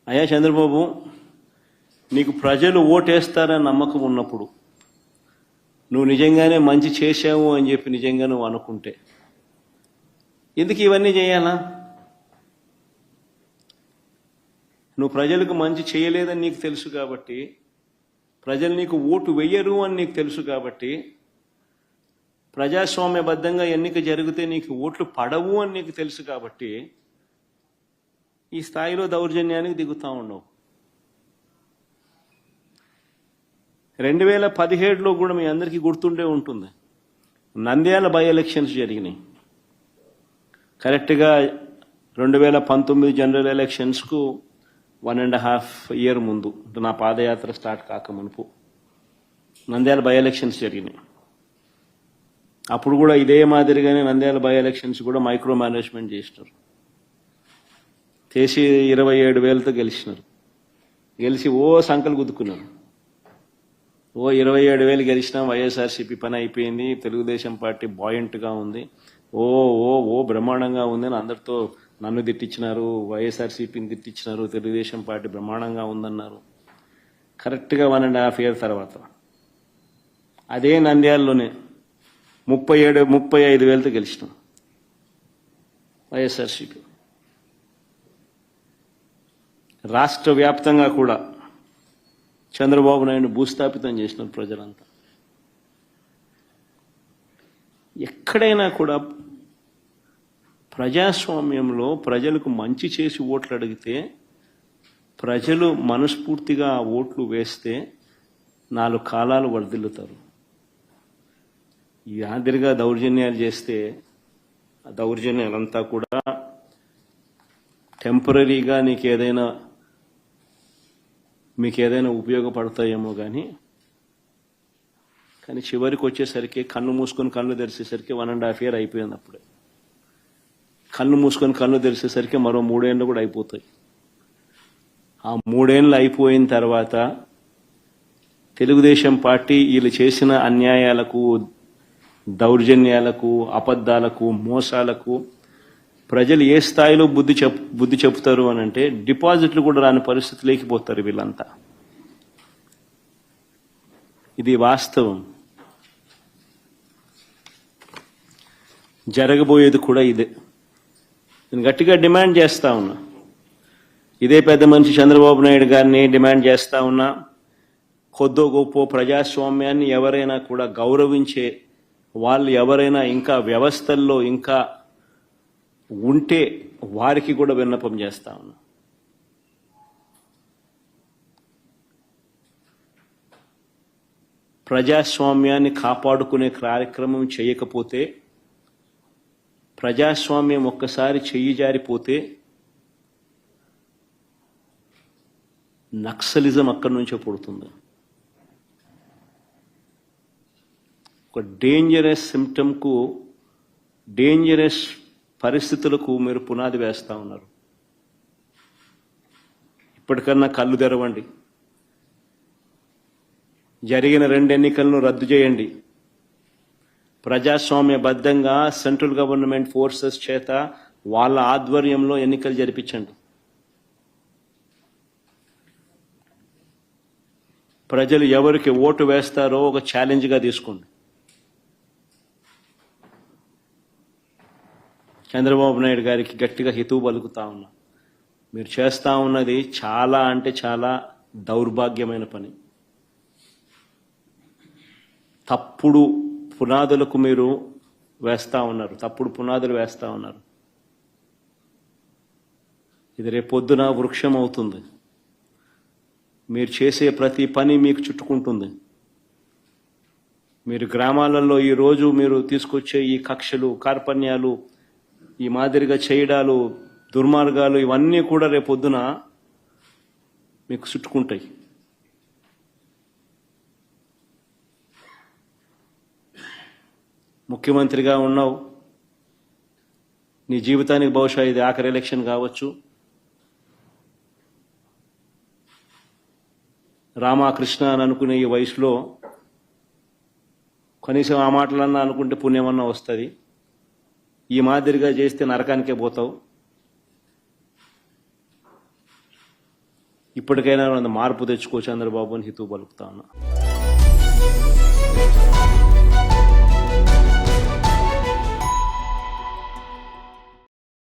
అయ్యా చంద్రబాబు, నీకు ప్రజలు ఓటేస్తారని నమ్మకం ఉన్నప్పుడు, నువ్వు నిజంగానే మంచి చేశావు అని చెప్పి నిజంగా నువ్వు అనుకుంటే ఎందుకు ఇవన్నీ చేయాలా? నువ్వు ప్రజలకు మంచి చేయలేదని నీకు తెలుసు కాబట్టి, ప్రజలు నీకు ఓటు వెయ్యరు అని నీకు తెలుసు కాబట్టి, ప్రజాస్వామ్యబద్ధంగా ఎన్నిక జరిగితే నీకు ఓట్లు పడవు అని నీకు తెలుసు కాబట్టి ఈ స్థాయిలో దౌర్జన్యానికి దిగుతా ఉన్నావు. 2017లో కూడా మీ అందరికీ గుర్తుండే ఉంటుంది, నంద్యాల బై ఎలక్షన్స్ జరిగినాయి. కరెక్ట్గా 2019 జనరల్ ఎలక్షన్స్కు 1.5 ఇయర్ ముందు, నా పాదయాత్ర స్టార్ట్ కాక మునుపు నంద్యాల బై ఎలక్షన్స్ జరిగినాయి. అప్పుడు కూడా ఇదే మాదిరిగానే నంద్యాల బై ఎలక్షన్స్ కూడా మైక్రో మేనేజ్మెంట్ చేసినారు. చేసి 27,000తో గెలిచినారు. గెలిచి సంకలు గుద్దుకున్నారు. 27,000 గెలిచినా వైఎస్ఆర్సీపీ పని అయిపోయింది, తెలుగుదేశం పార్టీ బాయింట్గా ఉంది, బ్రహ్మాండంగా ఉంది అని అందరితో నన్ను తిట్టించినారు, వైఎస్ఆర్సీపీని తిట్టించినారు, తెలుగుదేశం పార్టీ బ్రహ్మాండంగా ఉందన్నారు. కరెక్ట్గా 1.5 ఇయర్ తర్వాత అదే నంద్యాలలోనే 35,000తో గెలిచినాం వైఎస్ఆర్సీపీ. రాష్ట్ర వ్యాప్తంగా కూడా చంద్రబాబు నాయుడు భూస్థాపితం చేసినారు ప్రజలంతా. ఎక్కడైనా కూడా ప్రజాస్వామ్యంలో ప్రజలకు మంచి చేసి ఓట్లు అడిగితే, ప్రజలు మనస్ఫూర్తిగా ఆ ఓట్లు వేస్తే 4 కాలాలు వర్ధిల్లుతారు. ఈ మాదిరిగా దౌర్జన్యాలు చేస్తే ఆ దౌర్జన్యాలంతా కూడా టెంపరీగా మీకు ఏదైనా ఉపయోగపడతాయేమో కానీ చివరికి వచ్చేసరికి కన్ను మూసుకొని కళ్ళు తెరిచేసరికి 1.5 ఇయర్ అయిపోయింది. అప్పుడే కన్ను మూసుకొని కళ్ళు తెరిచేసరికి మరో 3 ఏళ్ళు కూడా అయిపోతాయి. ఆ 3 ఏళ్ళు అయిపోయిన తర్వాత తెలుగుదేశం పార్టీ వీళ్ళు చేసిన అన్యాయాలకు, దౌర్జన్యాలకు, అబద్ధాలకు, మోసాలకు ప్రజలు ఏ స్థాయిలో బుద్ధి చెప్తారు అని అంటే, డిపాజిట్లు కూడా రాని పరిస్థితి లేకపోతారు వీళ్ళంతా. ఇది వాస్తవం. జరగబోయేది కూడా ఇదే. నేను గట్టిగా డిమాండ్ చేస్తా ఉన్నా, ఇదే పెద్ద మనిషి చంద్రబాబు నాయుడు గారిని డిమాండ్ చేస్తా ఉన్నా, కొద్దో గొప్ప ప్రజాస్వామ్యాన్ని ఎవరైనా కూడా గౌరవించే వాళ్ళు ఎవరైనా ఇంకా వ్యవస్థల్లో ఇంకా ఉంటే వారికి కూడా విన్నపం చేస్తా ఉన్నా. ప్రజాస్వామ్యాన్ని కాపాడుకునే కార్యక్రమం చేయకపోతే, ప్రజాస్వామ్యం ఒక్కసారి చెయ్యి జారిపోతే నక్సలిజం అక్కడి నుంచే పుడుతుంది. ఒక డేంజరస్ సిమ్టమ్కు, డేంజరస్ పరిస్థితులకు మీరు పునాది వేస్తా ఉన్నారు. ఇప్పటికన్నా కళ్ళు తెరవండి. జరిగిన 2 ఎన్నికలను రద్దు చేయండి. ప్రజాస్వామ్యబద్ధంగా సెంట్రల్ గవర్నమెంట్ ఫోర్సెస్ చేత వాళ్ళ ఆధ్వర్యంలో ఎన్నికలు జరిపించండి. ప్రజలు ఎవరికి ఓటు వేస్తారో ఒక ఛాలెంజ్గా తీసుకోండి. చంద్రబాబు నాయుడు గారికి గట్టిగా హితవు పలుకుతా ఉన్నా, మీరు చేస్తా ఉన్నది చాలా అంటే చాలా దౌర్భాగ్యమైన పని. తప్పుడు పునాదులకు మీరు వేస్తా ఉన్నారు, తప్పుడు పునాదులు వేస్తా ఉన్నారు. ఇది రేపొద్దున వృక్షం అవుతుంది. మీరు చేసే ప్రతి పని మీకు చుట్టుకుంటుంది. మీరు గ్రామాలలో ఈరోజు మీరు తీసుకొచ్చే ఈ కక్షలు, కార్పణ్యాలు, ఈ మాదిరిగా చేయడాలు, దుర్మార్గాలు, ఇవన్నీ కూడా రేపొద్దున మీకు చుట్టుకుంటాయి. ముఖ్యమంత్రిగా ఉన్నావు, నీ జీవితానికి బహుశా ఇది ఆఖరి ఎలక్షన్ కావచ్చు. రామకృష్ణ అని అనుకునే ఈ వయసులో కనీసం ఆ మాటలన్నా అనుకుంటే పుణ్యమన్నా వస్తుంది. ఈ మాదిరిగా చేస్తే నరకానికే పోతావు. ఇప్పటికైనా మార్పు తెచ్చుకో చంద్రబాబు అని హితవు పలుకుతా ఉన్నా.